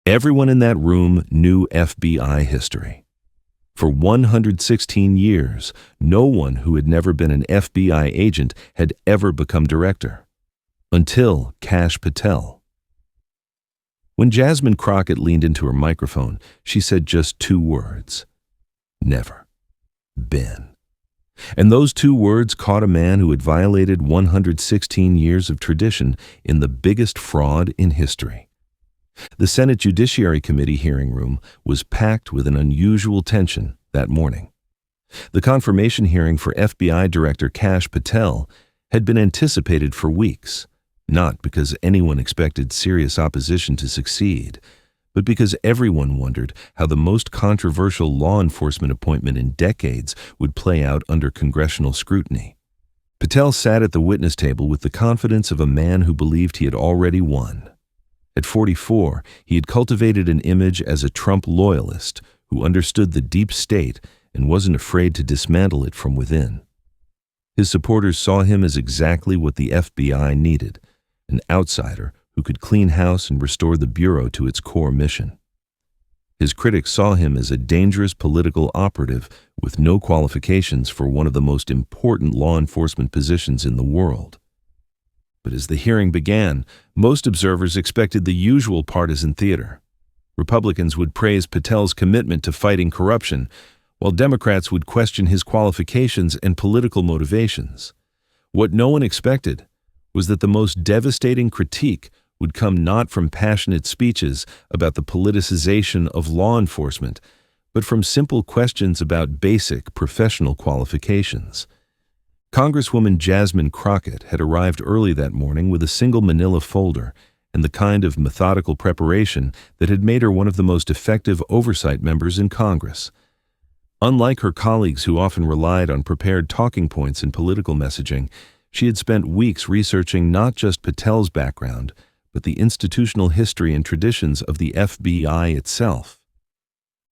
Everyone in that room knew FBI history. For 116 years, no one who had never been an FBI agent had ever become director. Until Kash Patel. When Jasmine Crockett leaned into her microphone, she said just 2 words. Never been. And those 2 words caught a man who had violated 116 years of tradition in the biggest fraud in history. The Senate Judiciary Committee hearing room was packed with an unusual tension that morning. The confirmation hearing for FBI Director Kash Patel had been anticipated for weeks, not because anyone expected serious opposition to succeed, but because everyone wondered how the most controversial law enforcement appointment in decades would play out under congressional scrutiny. Patel sat at the witness table with the confidence of a man who believed he had already won. At 44, he had cultivated an image as a Trump loyalist who understood the deep state and wasn't afraid to dismantle it from within. His supporters saw him as exactly what the FBI needed, an outsider who could clean house and restore the Bureau to its core mission. His critics saw him as a dangerous political operative with no qualifications for one of the most important law enforcement positions in the world. But as the hearing began, most observers expected the usual partisan theater. Republicans would praise Patel's commitment to fighting corruption, while Democrats would question his qualifications and political motivations. What no one expected was that the most devastating critique would come not from passionate speeches about the politicization of law enforcement, but from simple questions about basic professional qualifications. Congresswoman Jasmine Crockett had arrived early that morning with a single manila folder and the kind of methodical preparation that had made her one of the most effective oversight members in Congress. Unlike her colleagues who often relied on prepared talking points in political messaging, she had spent weeks researching not just Patel's background, but the institutional history and traditions of the FBI itself.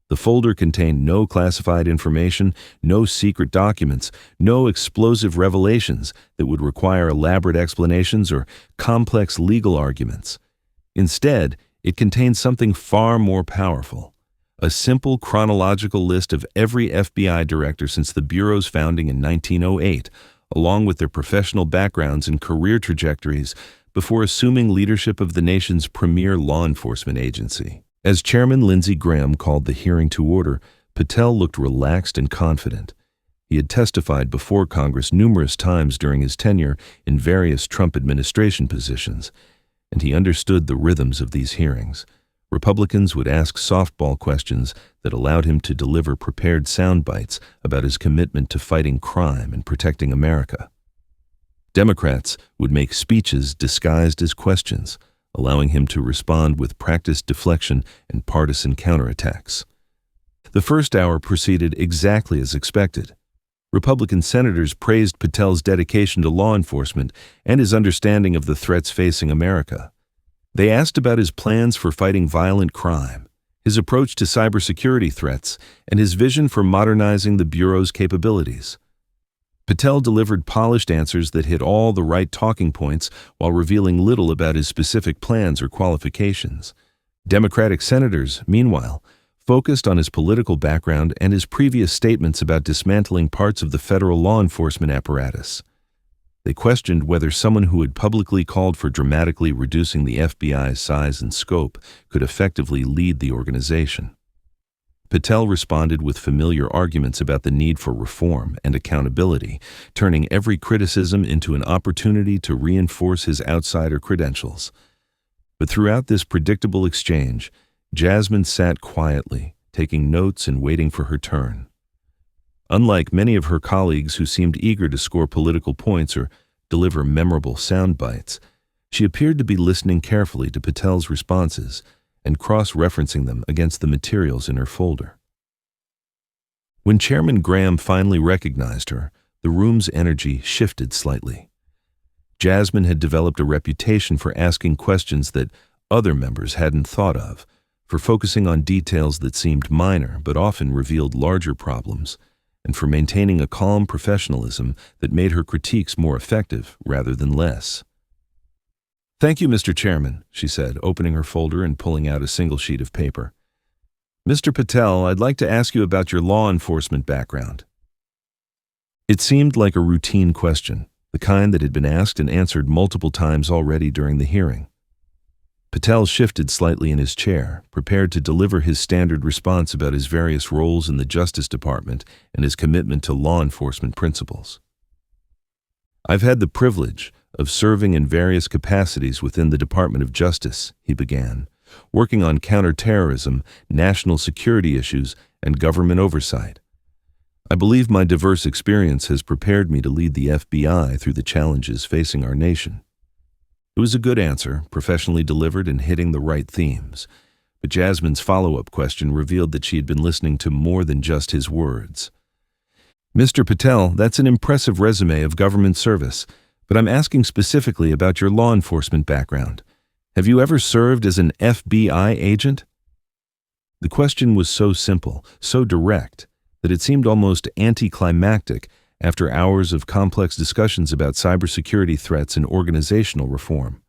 The folder contained no classified information, no secret documents, no explosive revelations that would require elaborate explanations or complex legal arguments. Instead, it contained something far more powerful: a simple chronological list of every FBI director since the Bureau's founding in 1908, along with their professional backgrounds and career trajectories before assuming leadership of the nation's premier law enforcement agency. As Chairman Lindsey Graham called the hearing to order, Patel looked relaxed and confident. He had testified before Congress numerous times during his tenure in various Trump administration positions, and he understood the rhythms of these hearings. Republicans would ask softball questions that allowed him to deliver prepared sound bites about his commitment to fighting crime and protecting America. Democrats would make speeches disguised as questions, allowing him to respond with practiced deflection and partisan counterattacks. The first hour proceeded exactly as expected. Republican senators praised Patel's dedication to law enforcement and his understanding of the threats facing America. They asked about his plans for fighting violent crime, his approach to cybersecurity threats, and his vision for modernizing the Bureau's capabilities. Patel delivered polished answers that hit all the right talking points while revealing little about his specific plans or qualifications. Democratic senators, meanwhile, focused on his political background and his previous statements about dismantling parts of the federal law enforcement apparatus. They questioned whether someone who had publicly called for dramatically reducing the FBI's size and scope could effectively lead the organization. Patel responded with familiar arguments about the need for reform and accountability, turning every criticism into an opportunity to reinforce his outsider credentials. But throughout this predictable exchange, Jasmine sat quietly, taking notes and waiting for her turn. Unlike many of her colleagues who seemed eager to score political points or deliver memorable sound bites, she appeared to be listening carefully to Patel's responses and cross-referencing them against the materials in her folder. When Chairman Graham finally recognized her, the room's energy shifted slightly. Jasmine had developed a reputation for asking questions that other members hadn't thought of, for focusing on details that seemed minor but often revealed larger problems, and for maintaining a calm professionalism that made her critiques more effective rather than less. Thank you, Mr. Chairman, she said, opening her folder and pulling out a single sheet of paper. Mr. Patel, I'd like to ask you about your law enforcement background. It seemed like a routine question, the kind that had been asked and answered multiple times already during the hearing. Patel shifted slightly in his chair, prepared to deliver his standard response about his various roles in the Justice Department and his commitment to law enforcement principles. I've had the privilege of serving in various capacities within the Department of Justice, he began, working on counterterrorism, national security issues, and government oversight. I believe my diverse experience has prepared me to lead the FBI through the challenges facing our nation. It was a good answer, professionally delivered and hitting the right themes, but Jasmine's follow-up question revealed that she had been listening to more than just his words. Mr. Patel, that's an impressive resume of government service, but I'm asking specifically about your law enforcement background. Have you ever served as an FBI agent? The question was so simple, so direct, that it seemed almost anticlimactic after hours of complex discussions about cybersecurity threats and organizational reform.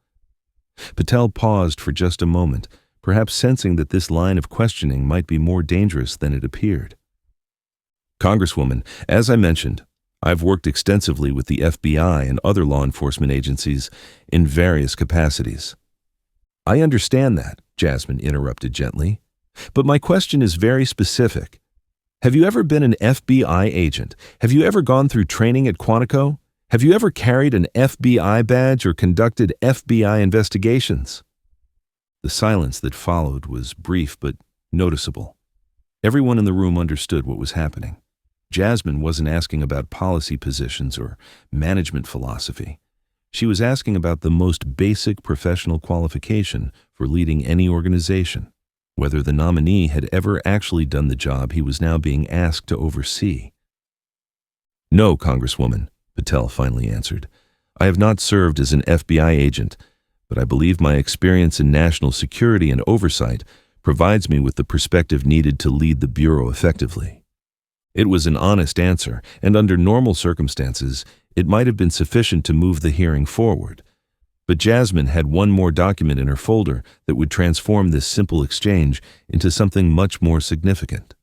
Patel paused for just a moment, perhaps sensing that this line of questioning might be more dangerous than it appeared. Congresswoman, as I mentioned, I've worked extensively with the FBI and other law enforcement agencies in various capacities. I understand that, Jasmine interrupted gently, but my question is very specific. Have you ever been an FBI agent? Have you ever gone through training at Quantico? Have you ever carried an FBI badge or conducted FBI investigations? The silence that followed was brief but noticeable. Everyone in the room understood what was happening. Jasmine wasn't asking about policy positions or management philosophy. She was asking about the most basic professional qualification for leading any organization, whether the nominee had ever actually done the job he was now being asked to oversee. No, Congresswoman, Patel finally answered. I have not served as an FBI agent, but I believe my experience in national security and oversight provides me with the perspective needed to lead the Bureau effectively. It was an honest answer, and under normal circumstances, it might have been sufficient to move the hearing forward. But Jasmine had one more document in her folder that would transform this simple exchange into something much more significant.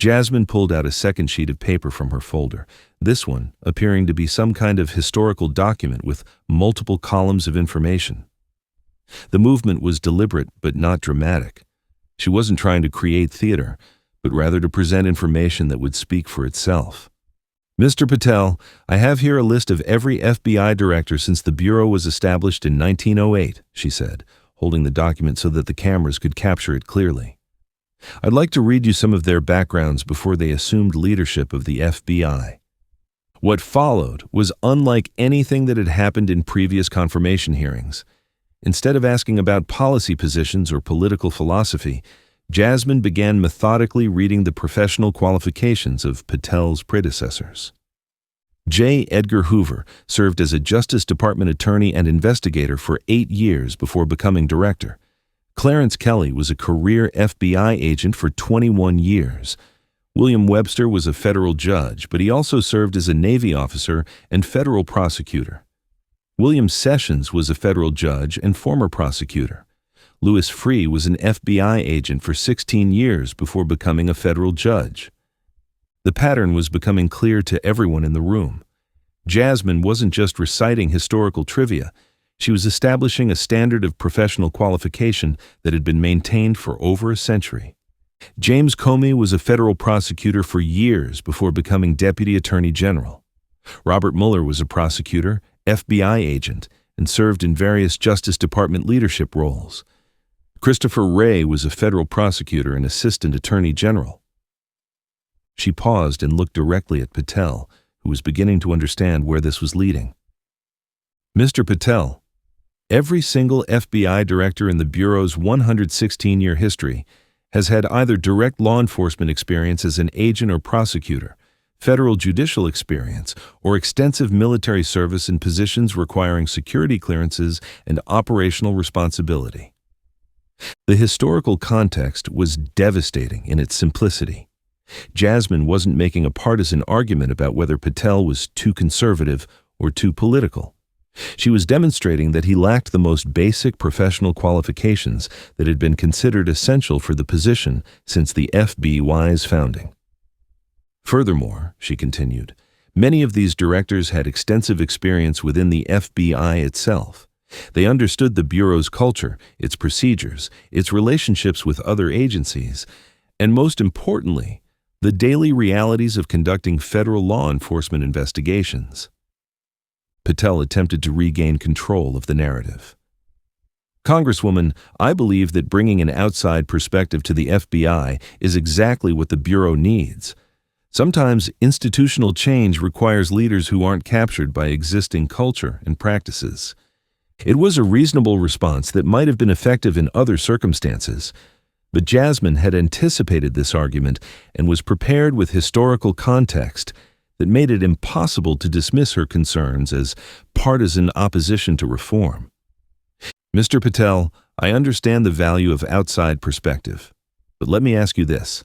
Jasmine pulled out a second sheet of paper from her folder, this one appearing to be some kind of historical document with multiple columns of information. The movement was deliberate but not dramatic. She wasn't trying to create theater, but rather to present information that would speak for itself. Mr. Patel, I have here a list of every FBI director since the Bureau was established in 1908, she said, holding the document so that the cameras could capture it clearly. I'd like to read you some of their backgrounds before they assumed leadership of the FBI. What followed was unlike anything that had happened in previous confirmation hearings. Instead of asking about policy positions or political philosophy, Jasmine began methodically reading the professional qualifications of Patel's predecessors. J. Edgar Hoover served as a Justice Department attorney and investigator for 8 years before becoming director. Clarence Kelly was a career FBI agent for 21 years. William Webster was a federal judge, but he also served as a Navy officer and federal prosecutor. William Sessions was a federal judge and former prosecutor. Louis Freeh was an FBI agent for 16 years before becoming a federal judge. The pattern was becoming clear to everyone in the room. Jasmine wasn't just reciting historical trivia, she was establishing a standard of professional qualification that had been maintained for over a century. James Comey was a federal prosecutor for years before becoming Deputy Attorney General. Robert Mueller was a prosecutor, FBI agent, and served in various Justice Department leadership roles. Christopher Wray was a federal prosecutor and assistant attorney general. She paused and looked directly at Patel, who was beginning to understand where this was leading. Mr. Patel, every single FBI director in the Bureau's 116-year history has had either direct law enforcement experience as an agent or prosecutor, federal judicial experience, or extensive military service in positions requiring security clearances and operational responsibility. The historical context was devastating in its simplicity. Jasmine wasn't making a partisan argument about whether Patel was too conservative or too political. She was demonstrating that he lacked the most basic professional qualifications that had been considered essential for the position since the FBI's founding. Furthermore, she continued, many of these directors had extensive experience within the FBI itself. They understood the Bureau's culture, its procedures, its relationships with other agencies, and most importantly, the daily realities of conducting federal law enforcement investigations. Patel attempted to regain control of the narrative. Congresswoman, I believe that bringing an outside perspective to the FBI is exactly what the Bureau needs. Sometimes institutional change requires leaders who aren't captured by existing culture and practices. It was a reasonable response that might have been effective in other circumstances, but Jasmine had anticipated this argument and was prepared with historical context that made it impossible to dismiss her concerns as partisan opposition to reform. Mr. Patel, I understand the value of outside perspective, but let me ask you this.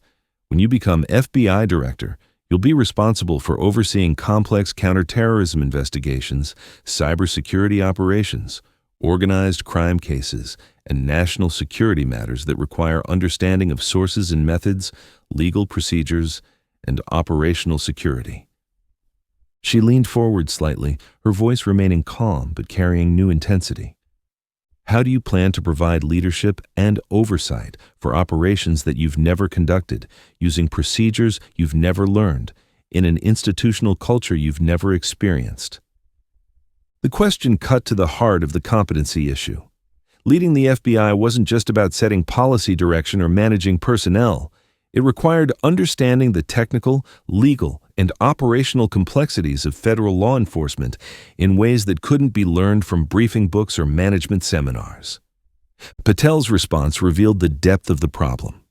When you become FBI director, you'll be responsible for overseeing complex counterterrorism investigations, cybersecurity operations, organized crime cases, and national security matters that require understanding of sources and methods, legal procedures, and operational security. She leaned forward slightly, her voice remaining calm but carrying new intensity. How do you plan to provide leadership and oversight for operations that you've never conducted, using procedures you've never learned, in an institutional culture you've never experienced? The question cut to the heart of the competency issue. Leading the FBI wasn't just about setting policy direction or managing personnel. It required understanding the technical, legal, and operational complexities of federal law enforcement in ways that couldn't be learned from briefing books or management seminars. Patel's response revealed the depth of the problem.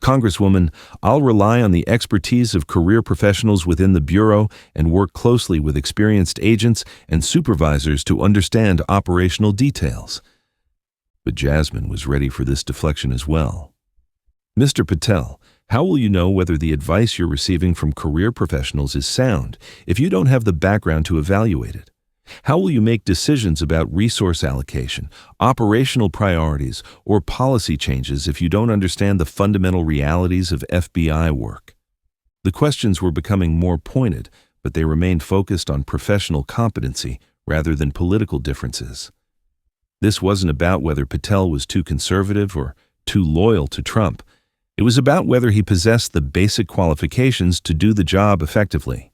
Congresswoman, I'll rely on the expertise of career professionals within the Bureau and work closely with experienced agents and supervisors to understand operational details. But Jasmine was ready for this deflection as well. Mr. Patel, how will you know whether the advice you're receiving from career professionals is sound if you don't have the background to evaluate it? How will you make decisions about resource allocation, operational priorities, or policy changes if you don't understand the fundamental realities of FBI work? The questions were becoming more pointed, but they remained focused on professional competency rather than political differences. This wasn't about whether Patel was too conservative or too loyal to Trump. It was about whether he possessed the basic qualifications to do the job effectively.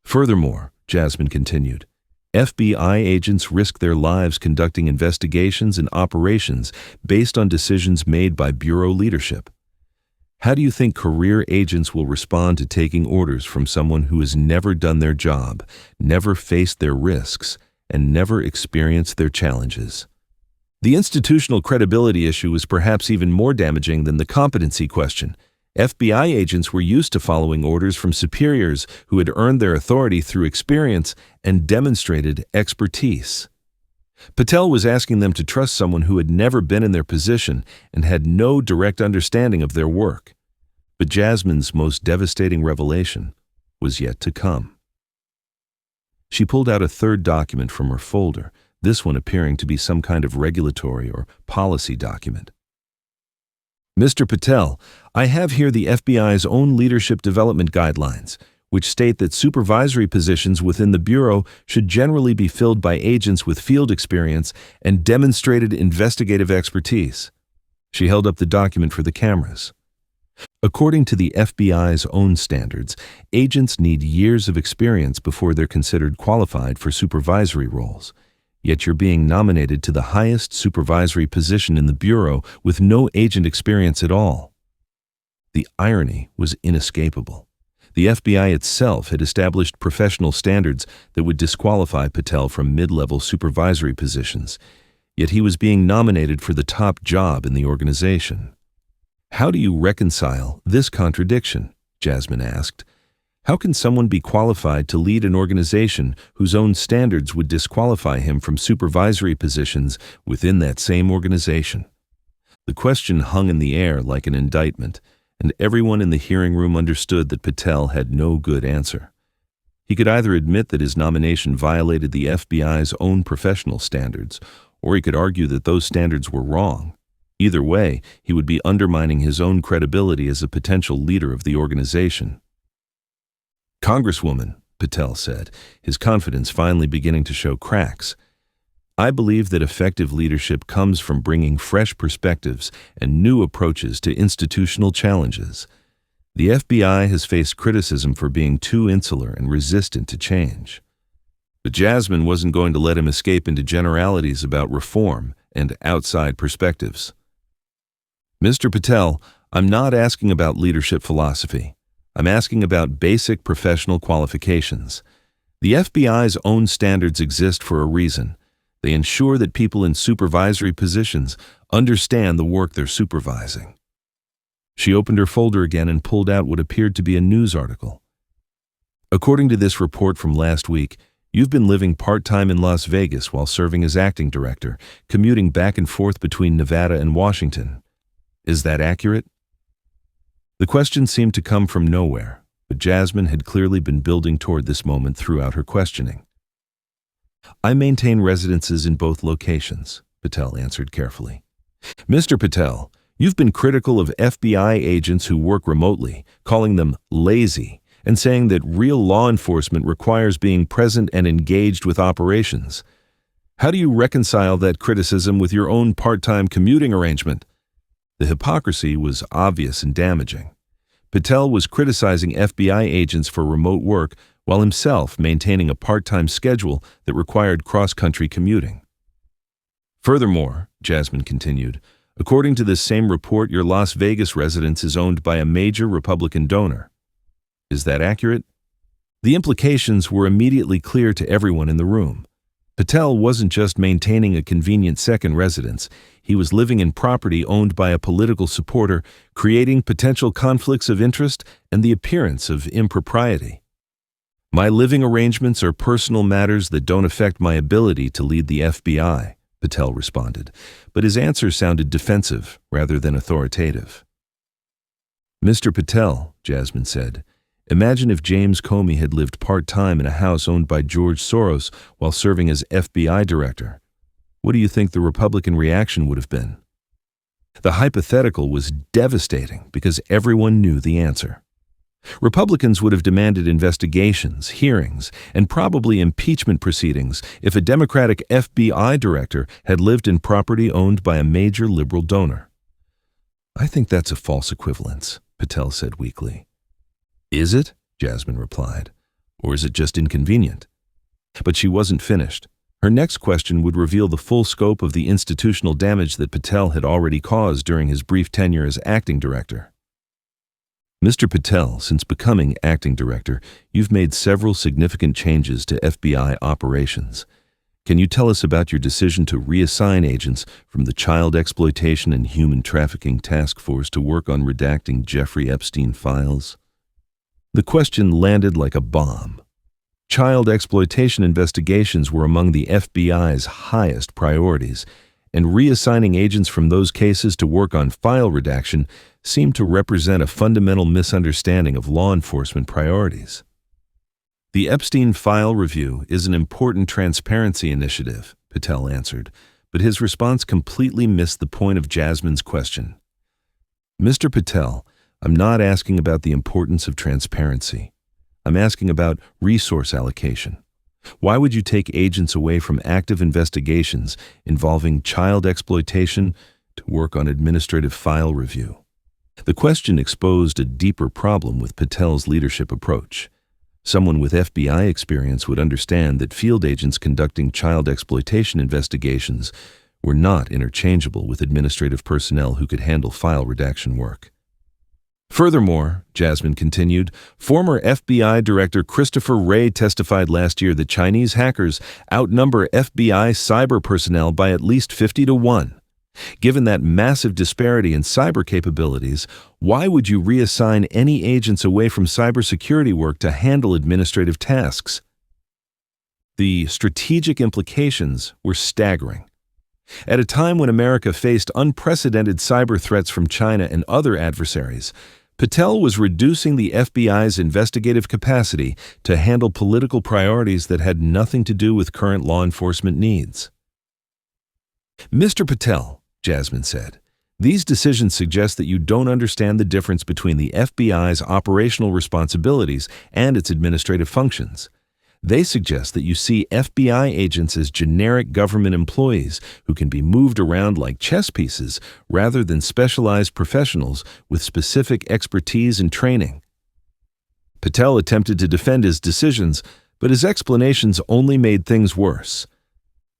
Furthermore, Jasmine continued, FBI agents risk their lives conducting investigations and operations based on decisions made by Bureau leadership. How do you think career agents will respond to taking orders from someone who has never done their job, never faced their risks, and never experienced their challenges? The institutional credibility issue was perhaps even more damaging than the competency question. FBI agents were used to following orders from superiors who had earned their authority through experience and demonstrated expertise. Patel was asking them to trust someone who had never been in their position and had no direct understanding of their work. But Jasmine's most devastating revelation was yet to come. She pulled out a third document from her folder, this one appearing to be some kind of regulatory or policy document. Mr. Patel, I have here the FBI's own leadership development guidelines, which state that supervisory positions within the Bureau should generally be filled by agents with field experience and demonstrated investigative expertise. She held up the document for the cameras. According to the FBI's own standards, agents need years of experience before they're considered qualified for supervisory roles. Yet you're being nominated to the highest supervisory position in the Bureau with no agent experience at all. The irony was inescapable. The FBI itself had established professional standards that would disqualify Patel from mid-level supervisory positions, yet he was being nominated for the top job in the organization. How do you reconcile this contradiction? Jasmine asked. How can someone be qualified to lead an organization whose own standards would disqualify him from supervisory positions within that same organization? The question hung in the air like an indictment, and everyone in the hearing room understood that Patel had no good answer. He could either admit that his nomination violated the FBI's own professional standards, or he could argue that those standards were wrong. Either way, he would be undermining his own credibility as a potential leader of the organization. "Congresswoman," Patel said, his confidence finally beginning to show cracks, "I believe that effective leadership comes from bringing fresh perspectives and new approaches to institutional challenges. The FBI has faced criticism for being too insular and resistant to change." But Jasmine wasn't going to let him escape into generalities about reform and outside perspectives. "Mr. Patel, I'm not asking about leadership philosophy. I'm asking about basic professional qualifications. The FBI's own standards exist for a reason. They ensure that people in supervisory positions understand the work they're supervising." She opened her folder again and pulled out what appeared to be a news article. "According to this report from last week, you've been living part-time in Las Vegas while serving as acting director, commuting back and forth between Nevada and Washington. Is that accurate?" The question seemed to come from nowhere, but Jasmine had clearly been building toward this moment throughout her questioning. "I maintain residences in both locations," Patel answered carefully. "Mr. Patel, you've been critical of FBI agents who work remotely, calling them lazy, and saying that real law enforcement requires being present and engaged with operations. How do you reconcile that criticism with your own part-time commuting arrangement?" The hypocrisy was obvious and damaging. Patel was criticizing FBI agents for remote work while himself maintaining a part-time schedule that required cross-country commuting. "Furthermore," Jasmine continued, "according to this same report, your Las Vegas residence is owned by a major Republican donor. Is that accurate?" The implications were immediately clear to everyone in the room. Patel wasn't just maintaining a convenient second residence. He was living in property owned by a political supporter, creating potential conflicts of interest and the appearance of impropriety. "My living arrangements are personal matters that don't affect my ability to lead the FBI," Patel responded, but his answer sounded defensive rather than authoritative. "Mr. Patel," Jasmine said, "imagine if James Comey had lived part-time in a house owned by George Soros while serving as FBI director. What do you think the Republican reaction would have been?" The hypothetical was devastating because everyone knew the answer. Republicans would have demanded investigations, hearings, and probably impeachment proceedings if a Democratic FBI director had lived in property owned by a major liberal donor. "I think that's a false equivalence," Patel said weakly. "Is it?" Jasmine replied. "Or is it just inconvenient?" But she wasn't finished. Her next question would reveal the full scope of the institutional damage that Patel had already caused during his brief tenure as acting director. "Mr. Patel, since becoming acting director, you've made several significant changes to FBI operations. Can you tell us about your decision to reassign agents from the Child Exploitation and Human Trafficking Task Force to work on redacting Jeffrey Epstein files?" The question landed like a bomb. Child exploitation investigations were among the FBI's highest priorities, and reassigning agents from those cases to work on file redaction seemed to represent a fundamental misunderstanding of law enforcement priorities. "The Epstein file review is an important transparency initiative," Patel answered, but his response completely missed the point of Jasmine's question. "Mr. Patel, I'm not asking about the importance of transparency. I'm asking about resource allocation. Why would you take agents away from active investigations involving child exploitation to work on administrative file review?" The question exposed a deeper problem with Patel's leadership approach. Someone with FBI experience would understand that field agents conducting child exploitation investigations were not interchangeable with administrative personnel who could handle file redaction work. "Furthermore," Jasmine continued, "former FBI Director Christopher Wray testified last year that Chinese hackers outnumber FBI cyber personnel by at least 50 to 1. Given that massive disparity in cyber capabilities, why would you reassign any agents away from cybersecurity work to handle administrative tasks?" The strategic implications were staggering. At a time when America faced unprecedented cyber threats from China and other adversaries, Patel was reducing the FBI's investigative capacity to handle political priorities that had nothing to do with current law enforcement needs. "Mr. Patel," Jasmine said, "these decisions suggest that you don't understand the difference between the FBI's operational responsibilities and its administrative functions. They suggest that you see FBI agents as generic government employees who can be moved around like chess pieces rather than specialized professionals with specific expertise and training." Patel attempted to defend his decisions, but his explanations only made things worse.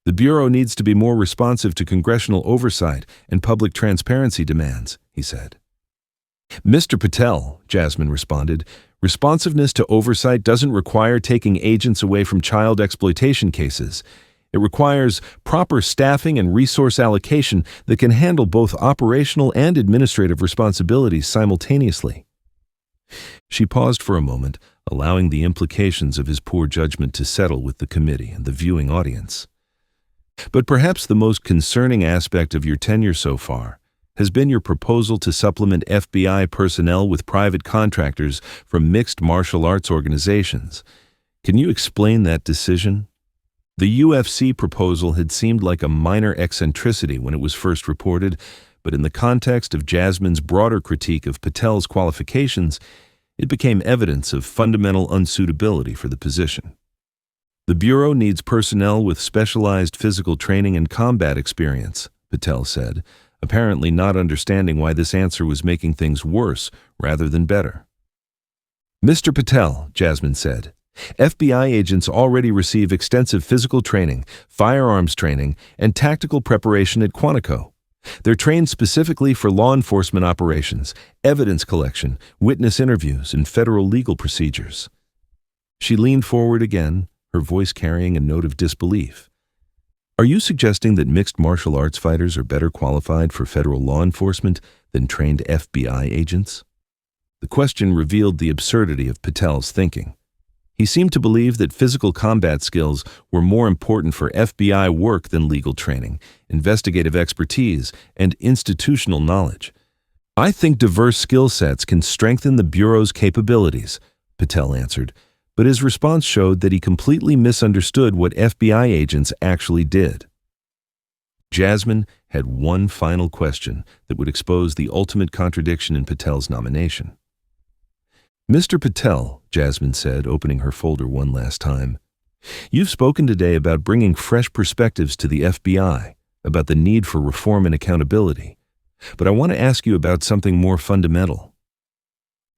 "The Bureau needs to be more responsive to congressional oversight and public transparency demands," he said. "Mr. Patel," Jasmine responded, "responsiveness to oversight doesn't require taking agents away from child exploitation cases. It requires proper staffing and resource allocation that can handle both operational and administrative responsibilities simultaneously." She paused for a moment, allowing the implications of his poor judgment to settle with the committee and the viewing audience. "But perhaps the most concerning aspect of your tenure so far has been your proposal to supplement FBI personnel with private contractors from mixed martial arts organizations. Can you explain that decision?" The UFC proposal had seemed like a minor eccentricity when it was first reported, but in the context of Jasmine's broader critique of Patel's qualifications, it became evidence of fundamental unsuitability for the position. "The Bureau needs personnel with specialized physical training and combat experience," Patel said, apparently not understanding why this answer was making things worse rather than better. "Mr. Patel," Jasmine said, "FBI agents already receive extensive physical training, firearms training, and tactical preparation at Quantico. They're trained specifically for law enforcement operations, evidence collection, witness interviews, and federal legal procedures." She leaned forward again, her voice carrying a note of disbelief. "Are you suggesting that mixed martial arts fighters are better qualified for federal law enforcement than trained FBI agents?" The question revealed the absurdity of Patel's thinking. He seemed to believe that physical combat skills were more important for FBI work than legal training, investigative expertise, and institutional knowledge. "I think diverse skill sets can strengthen the Bureau's capabilities," Patel answered, but his response showed that he completely misunderstood what FBI agents actually did. Jasmine had one final question that would expose the ultimate contradiction in Patel's nomination. "Mr. Patel," Jasmine said, opening her folder one last time, "you've spoken today about bringing fresh perspectives to the FBI, about the need for reform and accountability. But I want to ask you about something more fundamental."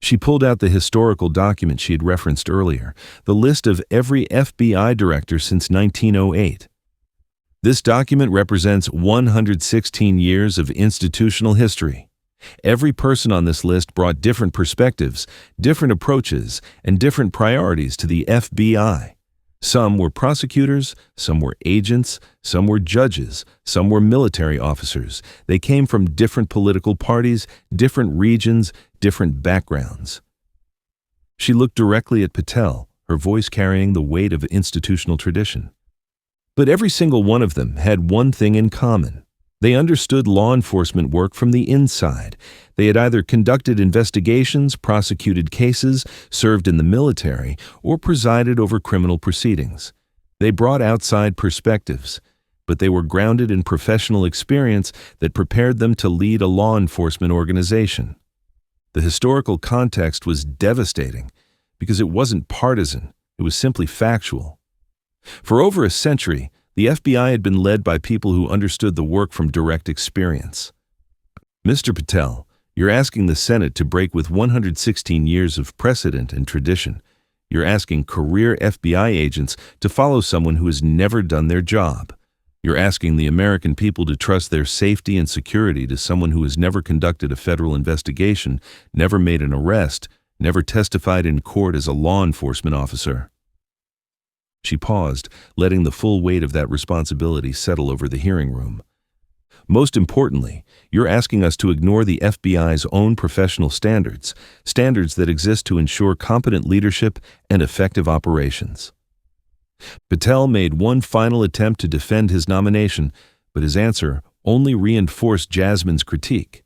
She pulled out the historical document she had referenced earlier, the list of every FBI director since 1908. "This document represents 116 years of institutional history. Every person on this list brought different perspectives, different approaches, and different priorities to the FBI. Some were prosecutors, some were agents, some were judges, some were military officers. They came from different political parties, different regions, different backgrounds." She looked directly at Patel, her voice carrying the weight of institutional tradition. "But every single one of them had one thing in common. They understood law enforcement work from the inside. They had either conducted investigations, prosecuted cases, served in the military, or presided over criminal proceedings. They brought outside perspectives, but they were grounded in professional experience that prepared them to lead a law enforcement organization." The historical context was devastating because it wasn't partisan, it was simply factual. For over a century, the FBI had been led by people who understood the work from direct experience. "Mr. Patel, you're asking the Senate to break with 116 years of precedent and tradition. You're asking career FBI agents to follow someone who has never done their job. You're asking the American people to trust their safety and security to someone who has never conducted a federal investigation, never made an arrest, never testified in court as a law enforcement officer." She paused, letting the full weight of that responsibility settle over the hearing room. "Most importantly, you're asking us to ignore the FBI's own professional standards, standards that exist to ensure competent leadership and effective operations." Patel made one final attempt to defend his nomination, but his answer only reinforced Jasmine's critique.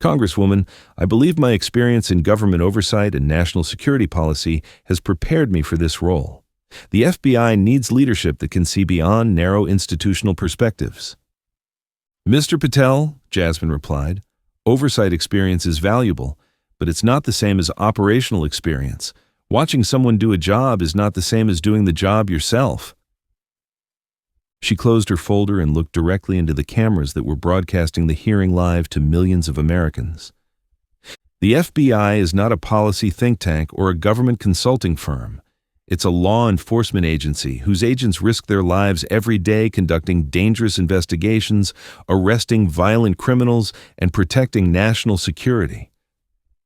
Congresswoman, I believe my experience in government oversight and national security policy has prepared me for this role. The FBI needs leadership that can see beyond narrow institutional perspectives. Mr. Patel, Jasmine replied, oversight experience is valuable, but it's not the same as operational experience. Watching someone do a job is not the same as doing the job yourself. She closed her folder and looked directly into the cameras that were broadcasting the hearing live to millions of Americans. The FBI is not a policy think tank or a government consulting firm. It's a law enforcement agency whose agents risk their lives every day conducting dangerous investigations, arresting violent criminals, and protecting national security.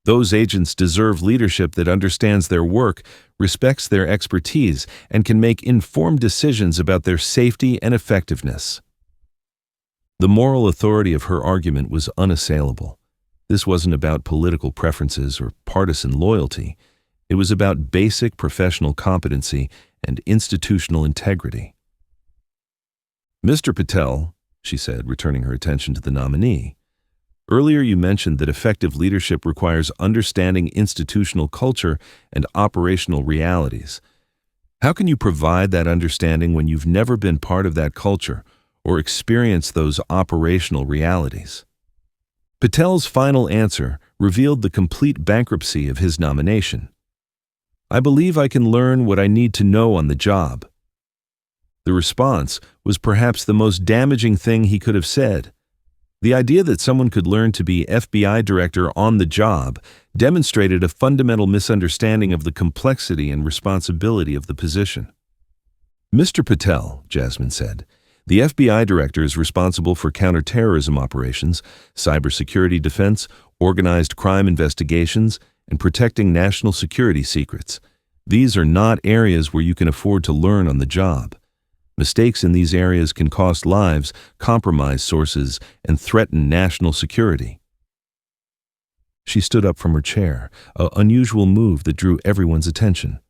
Those agents deserve leadership that understands their work, respects their expertise, and can make informed decisions about their safety and effectiveness. The moral authority of her argument was unassailable. This wasn't about political preferences or partisan loyalty. It was about basic professional competency and institutional integrity. Mr. Patel, she said, returning her attention to the nominee, earlier you mentioned that effective leadership requires understanding institutional culture and operational realities. How can you provide that understanding when you've never been part of that culture or experienced those operational realities? Patel's final answer revealed the complete bankruptcy of his nomination. I believe I can learn what I need to know on the job. The response was perhaps the most damaging thing he could have said. The idea that someone could learn to be FBI director on the job demonstrated a fundamental misunderstanding of the complexity and responsibility of the position. Mr. Patel, Jasmine said, the FBI director is responsible for counterterrorism operations, cybersecurity defense, organized crime investigations, and protecting national security secrets. These are not areas where you can afford to learn on the job. Mistakes in these areas can cost lives, compromise sources, and threaten national security. She stood up from her chair, an unusual move that drew everyone's attention.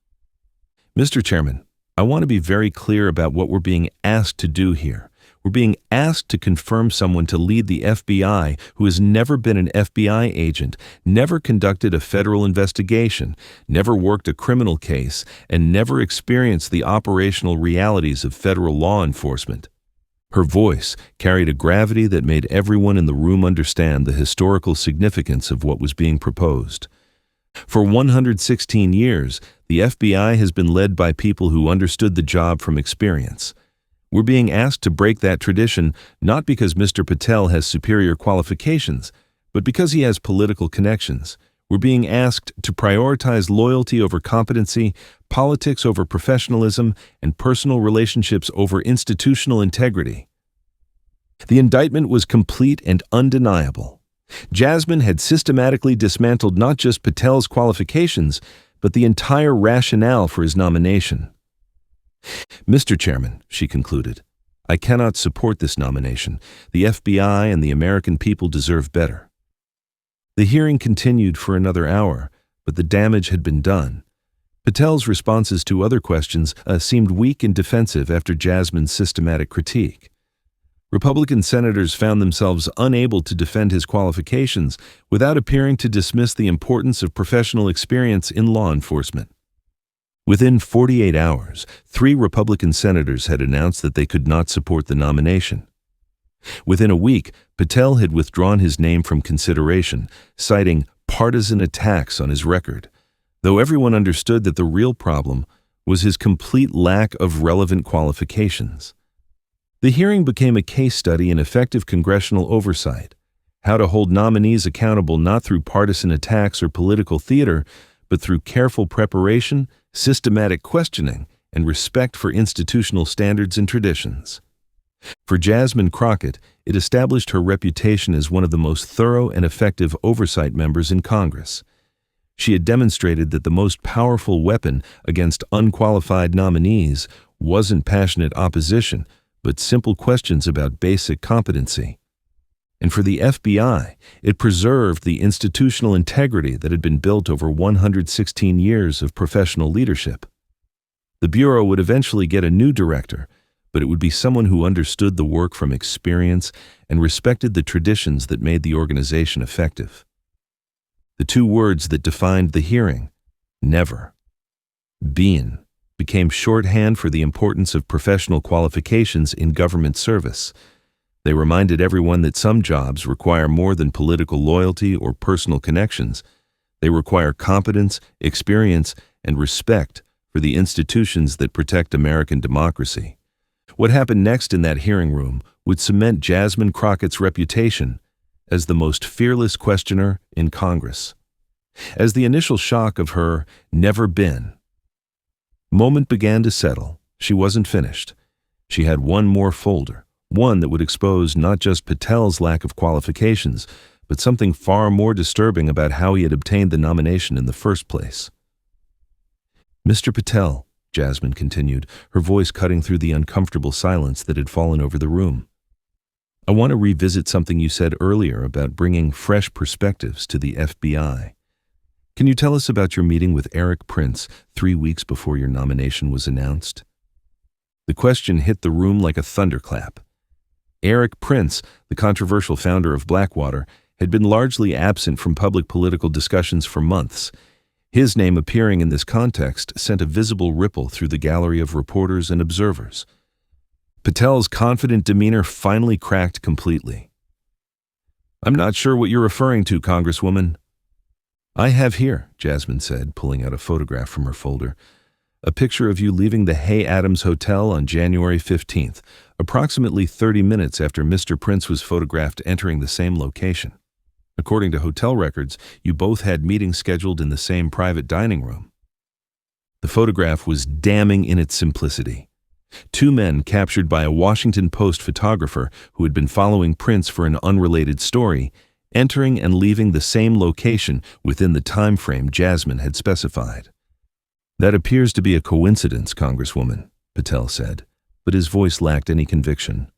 Mr. Chairman, I want to be very clear about what we're being asked to do here. We're being asked to confirm someone to lead the FBI who has never been an FBI agent, never conducted a federal investigation, never worked a criminal case, and never experienced the operational realities of federal law enforcement. Her voice carried a gravity that made everyone in the room understand the historical significance of what was being proposed. For 116 years, the FBI has been led by people who understood the job from experience. We're being asked to break that tradition not because Mr. Patel has superior qualifications, but because he has political connections. We're being asked to prioritize loyalty over competency, politics over professionalism, and personal relationships over institutional integrity. The indictment was complete and undeniable. Jasmine had systematically dismantled not just Patel's qualifications, but the entire rationale for his nomination. Mr. Chairman, she concluded, I cannot support this nomination. The FBI and the American people deserve better. The hearing continued for another hour, but the damage had been done. Patel's responses to other questions seemed weak and defensive after Jasmine's systematic critique. Republican senators found themselves unable to defend his qualifications without appearing to dismiss the importance of professional experience in law enforcement. Within 48 hours, 3 Republican senators had announced that they could not support the nomination. Within a week, Patel had withdrawn his name from consideration, citing partisan attacks on his record, though everyone understood that the real problem was his complete lack of relevant qualifications. The hearing became a case study in effective congressional oversight, how to hold nominees accountable not through partisan attacks or political theater, but through careful preparation, systematic questioning, and respect for institutional standards and traditions. For Jasmine Crockett, it established her reputation as one of the most thorough and effective oversight members in Congress. She had demonstrated that the most powerful weapon against unqualified nominees wasn't passionate opposition, but simple questions about basic competency. And for the FBI, it preserved the institutional integrity that had been built over 116 years of professional leadership. The Bureau would eventually get a new director, but it would be someone who understood the work from experience and respected the traditions that made the organization effective. The two words that defined the hearing, never, been, became shorthand for the importance of professional qualifications in government service. They reminded everyone that some jobs require more than political loyalty or personal connections. They require competence, experience, and respect for the institutions that protect American democracy. What happened next in that hearing room would cement Jasmine Crockett's reputation as the most fearless questioner in Congress. As the initial shock of her "never been" moment began to settle, she wasn't finished. She had one more folder, one that would expose not just Patel's lack of qualifications, but something far more disturbing about how he had obtained the nomination in the first place. "Mr. Patel," Jasmine continued, her voice cutting through the uncomfortable silence that had fallen over the room, "I want to revisit something you said earlier about bringing fresh perspectives to the FBI. Can you tell us about your meeting with Erik Prince 3 weeks before your nomination was announced?" The question hit the room like a thunderclap. Erik Prince, the controversial founder of Blackwater, had been largely absent from public political discussions for months. His name appearing in this context sent a visible ripple through the gallery of reporters and observers. Patel's confident demeanor finally cracked completely. "I'm not sure what you're referring to, Congresswoman." "I have here," Jasmine said, pulling out a photograph from her folder, "a picture of you leaving the Hay Adams Hotel on January 15th, approximately 30 minutes after Mr. Prince was photographed entering the same location. According to hotel records, you both had meetings scheduled in the same private dining room." The photograph was damning in its simplicity. Two men captured by a Washington Post photographer who had been following Prince for an unrelated story, entering and leaving the same location within the time frame Jasmine had specified. "That appears to be a coincidence, Congresswoman," Patel said, but his voice lacked any conviction.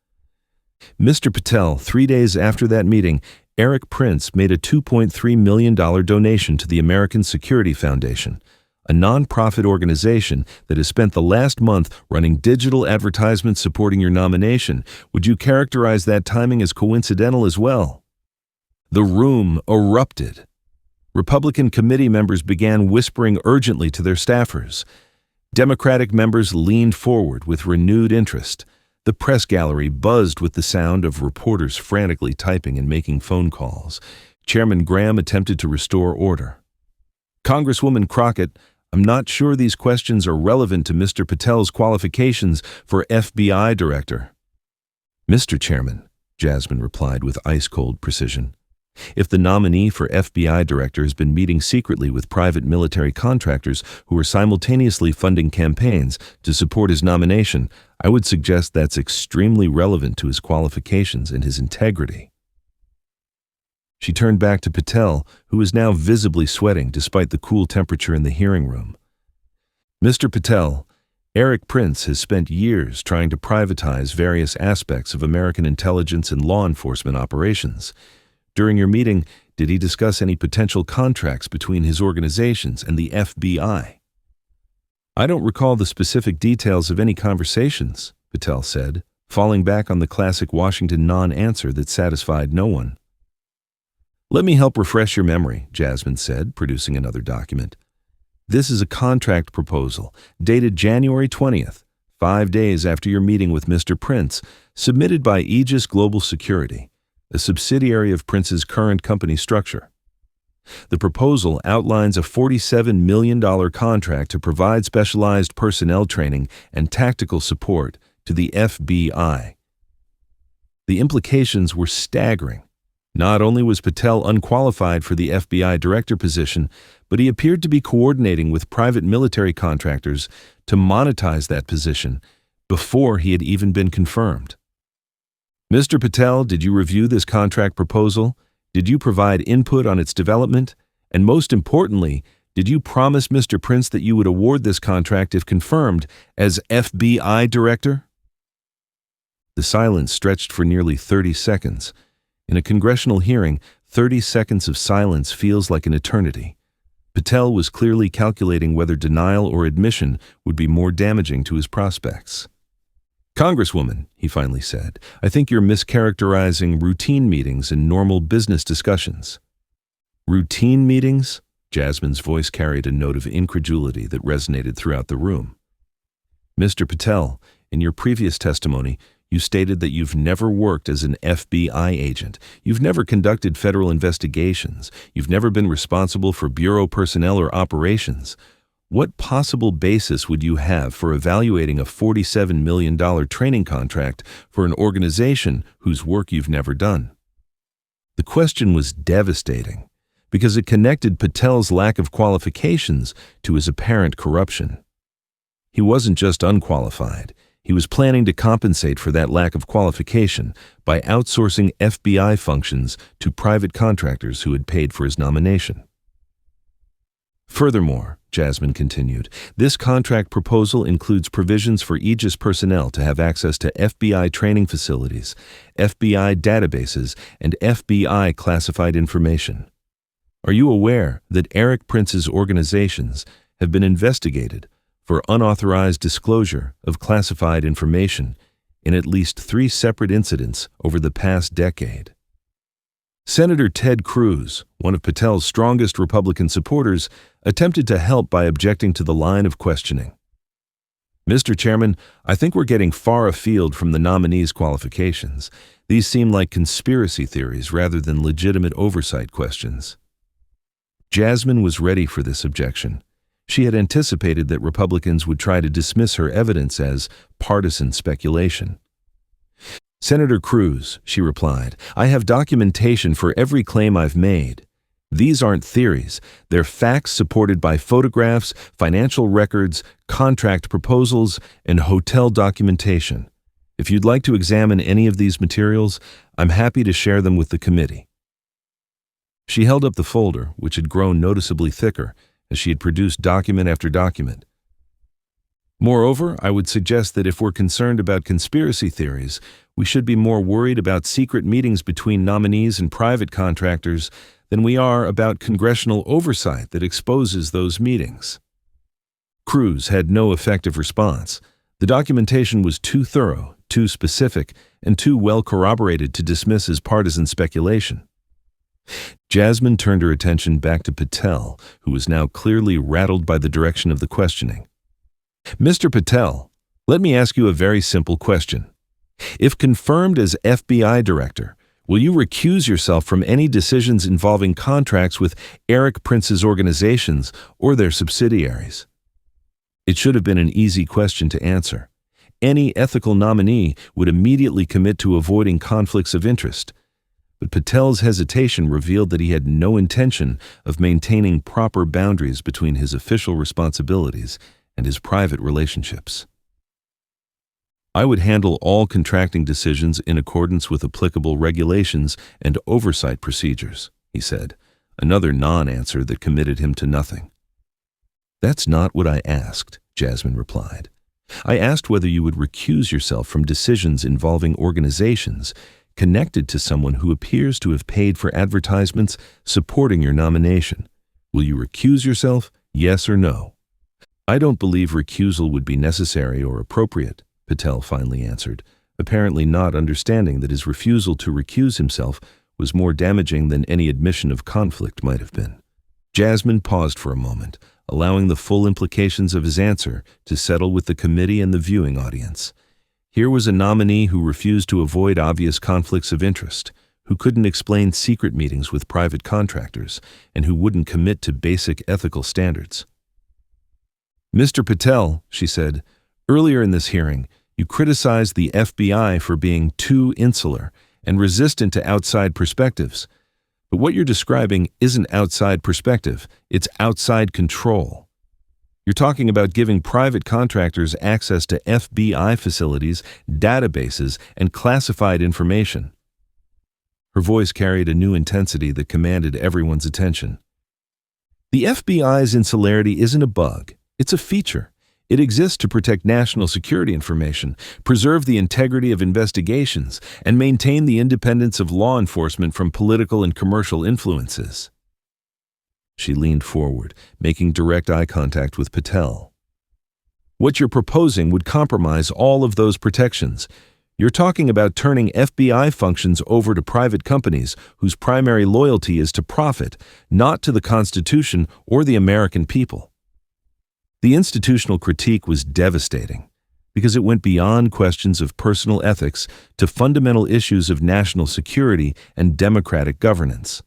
"Mr. Patel, 3 days after that meeting, Erik Prince made a $2.3 million donation to the American Security Foundation, a nonprofit organization that has spent the last month running digital advertisements supporting your nomination. Would you characterize that timing as coincidental as well?" The room erupted. Republican committee members began whispering urgently to their staffers. Democratic members leaned forward with renewed interest. The press gallery buzzed with the sound of reporters frantically typing and making phone calls. Chairman Graham attempted to restore order. "Congresswoman Crockett, I'm not sure these questions are relevant to Mr. Patel's qualifications for FBI director." "Mr. Chairman," Jasmine replied with ice-cold precision, "if the nominee for FBI director has been meeting secretly with private military contractors who are simultaneously funding campaigns to support his nomination, I would suggest that's extremely relevant to his qualifications and his integrity." She turned back to Patel, who was now visibly sweating despite the cool temperature in the hearing room. "Mr. Patel, Erik Prince has spent years trying to privatize various aspects of American intelligence and law enforcement operations. During your meeting, did he discuss any potential contracts between his organizations and the FBI?" "I don't recall the specific details of any conversations," Patel said, falling back on the classic Washington non-answer that satisfied no one. "Let me help refresh your memory," Jasmine said, producing another document. "This is a contract proposal, dated January 20th, 5 days after your meeting with Mr. Prince, submitted by Aegis Global Security, a subsidiary of Prince's current company structure. The proposal outlines a $47 million contract to provide specialized personnel training and tactical support to the FBI." The implications were staggering. Not only was Patel unqualified for the FBI director position, but he appeared to be coordinating with private military contractors to monetize that position before he had even been confirmed. "Mr. Patel, did you review this contract proposal? Did you provide input on its development? And most importantly, did you promise Mr. Prince that you would award this contract if confirmed as FBI director?" The silence stretched for nearly 30 seconds. In a congressional hearing, 30 seconds of silence feels like an eternity. Patel was clearly calculating whether denial or admission would be more damaging to his prospects. "Congresswoman," he finally said, "I think you're mischaracterizing routine meetings and normal business discussions." "Routine meetings?" Jasmine's voice carried a note of incredulity that resonated throughout the room. "Mr. Patel, in your previous testimony, you stated that you've never worked as an FBI agent. You've never conducted federal investigations. You've never been responsible for bureau personnel or operations. What possible basis would you have for evaluating a $47 million training contract for an organization whose work you've never done?" The question was devastating because it connected Patel's lack of qualifications to his apparent corruption. He wasn't just unqualified. He was planning to compensate for that lack of qualification by outsourcing FBI functions to private contractors who had paid for his nomination. "Furthermore," Jasmine continued, "this contract proposal includes provisions for Aegis personnel to have access to FBI training facilities, FBI databases, and FBI classified information. Are you aware that Erik Prince's organizations have been investigated for unauthorized disclosure of classified information in at least 3 separate incidents over the past decade?" Senator Ted Cruz, one of Patel's strongest Republican supporters, attempted to help by objecting to the line of questioning. "Mr. Chairman, I think we're getting far afield from the nominee's qualifications. These seem like conspiracy theories rather than legitimate oversight questions." Jasmine was ready for this objection. She had anticipated that Republicans would try to dismiss her evidence as partisan speculation. "Senator Cruz," she replied, "I have documentation for every claim I've made. These aren't theories. They're facts supported by photographs, financial records, contract proposals, and hotel documentation. If you'd like to examine any of these materials, I'm happy to share them with the committee." She held up the folder, which had grown noticeably thicker as she had produced document after document. "Moreover, I would suggest that if we're concerned about conspiracy theories, we should be more worried about secret meetings between nominees and private contractors than we are about congressional oversight that exposes those meetings." Cruz had no effective response. The documentation was too thorough, too specific, and too well corroborated to dismiss as partisan speculation. Jasmine turned her attention back to Patel, who was now clearly rattled by the direction of the questioning. "Mr. Patel, let me ask you a very simple question. If confirmed as FBI director, will you recuse yourself from any decisions involving contracts with Erik Prince's organizations or their subsidiaries?" It should have been an easy question to answer. Any ethical nominee would immediately commit to avoiding conflicts of interest. But Patel's hesitation revealed that he had no intention of maintaining proper boundaries between his official responsibilities and his private relationships. "I would handle all contracting decisions in accordance with applicable regulations and oversight procedures," he said, another non-answer that committed him to nothing. "That's not what I asked," Jasmine replied. "I asked whether you would recuse yourself from decisions involving organizations connected to someone who appears to have paid for advertisements supporting your nomination. Will you recuse yourself, yes or no?" "I don't believe recusal would be necessary or appropriate," Patel finally answered, apparently not understanding that his refusal to recuse himself was more damaging than any admission of conflict might have been. Jasmine paused for a moment, allowing the full implications of his answer to settle with the committee and the viewing audience. Here was a nominee who refused to avoid obvious conflicts of interest, who couldn't explain secret meetings with private contractors, and who wouldn't commit to basic ethical standards. "Mr. Patel," she said, "earlier in this hearing, you criticized the FBI for being too insular and resistant to outside perspectives. But what you're describing isn't outside perspective, it's outside control. You're talking about giving private contractors access to FBI facilities, databases, and classified information." Her voice carried a new intensity that commanded everyone's attention. "The FBI's insularity isn't a bug, it's a feature. It exists to protect national security information, preserve the integrity of investigations, and maintain the independence of law enforcement from political and commercial influences." She leaned forward, making direct eye contact with Patel. What you're proposing would compromise all of those protections. You're talking about turning FBI functions over to private companies whose primary loyalty is to profit, not to the Constitution or the American people. The institutional critique was devastating because it went beyond questions of personal ethics to fundamental issues of national security and democratic governance.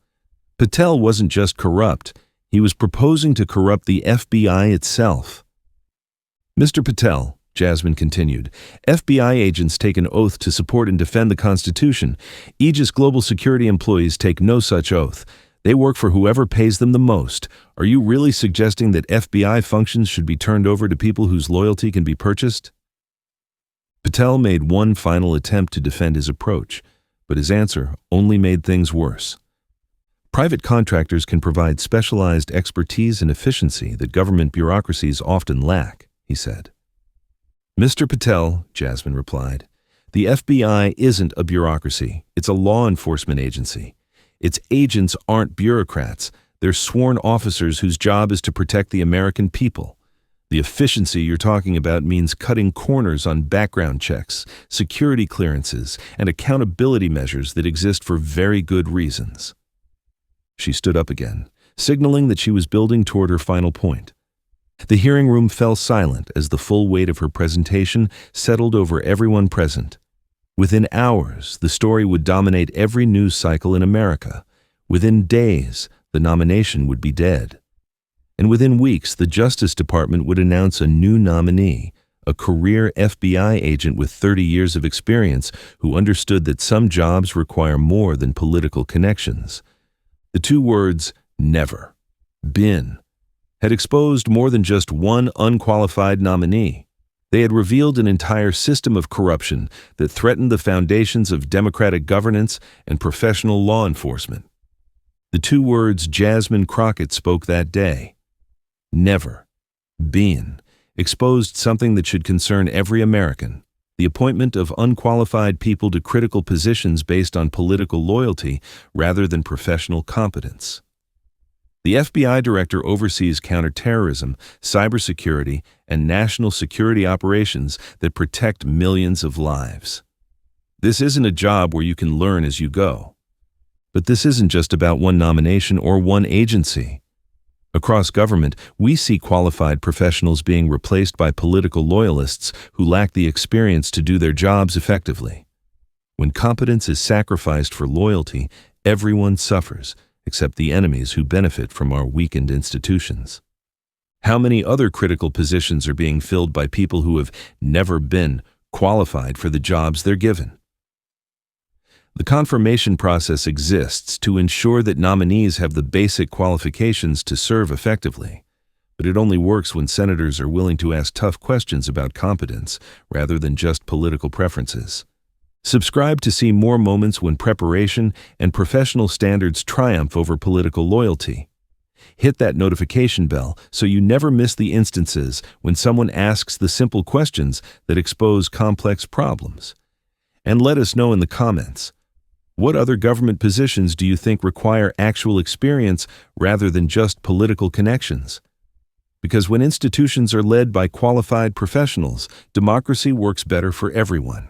Patel wasn't just corrupt, he was proposing to corrupt the FBI itself. Mr. Patel, Jasmine continued, FBI agents take an oath to support and defend the Constitution. Aegis Global Security employees take no such oath. They work for whoever pays them the most. Are you really suggesting that FBI functions should be turned over to people whose loyalty can be purchased? Patel made one final attempt to defend his approach, but his answer only made things worse. Private contractors can provide specialized expertise and efficiency that government bureaucracies often lack, he said. Mr. Patel, Jasmine replied, the FBI isn't a bureaucracy. It's a law enforcement agency. Its agents aren't bureaucrats. They're sworn officers whose job is to protect the American people. The efficiency you're talking about means cutting corners on background checks, security clearances, and accountability measures that exist for very good reasons. She stood up again, signaling that she was building toward her final point. The hearing room fell silent as the full weight of her presentation settled over everyone present. Within hours, the story would dominate every news cycle in America. Within days, the nomination would be dead. And within weeks, the Justice Department would announce a new nominee, a career FBI agent with 30 years of experience who understood that some jobs require more than political connections. The two words, never, been, had exposed more than just one unqualified nominee. They had revealed an entire system of corruption that threatened the foundations of democratic governance and professional law enforcement. The two words Jasmine Crockett spoke that day, never, been, exposed something that should concern every American, the appointment of unqualified people to critical positions based on political loyalty rather than professional competence. The FBI director oversees counterterrorism, cybersecurity, and national security operations that protect millions of lives. This isn't a job where you can learn as you go. But this isn't just about one nomination or one agency. Across government, we see qualified professionals being replaced by political loyalists who lack the experience to do their jobs effectively. When competence is sacrificed for loyalty, everyone suffers, except the enemies who benefit from our weakened institutions. How many other critical positions are being filled by people who have never been qualified for the jobs they're given? The confirmation process exists to ensure that nominees have the basic qualifications to serve effectively, but it only works when senators are willing to ask tough questions about competence rather than just political preferences. Subscribe to see more moments when preparation and professional standards triumph over political loyalty. Hit that notification bell so you never miss the instances when someone asks the simple questions that expose complex problems. And let us know in the comments, what other government positions do you think require actual experience rather than just political connections? Because when institutions are led by qualified professionals, democracy works better for everyone.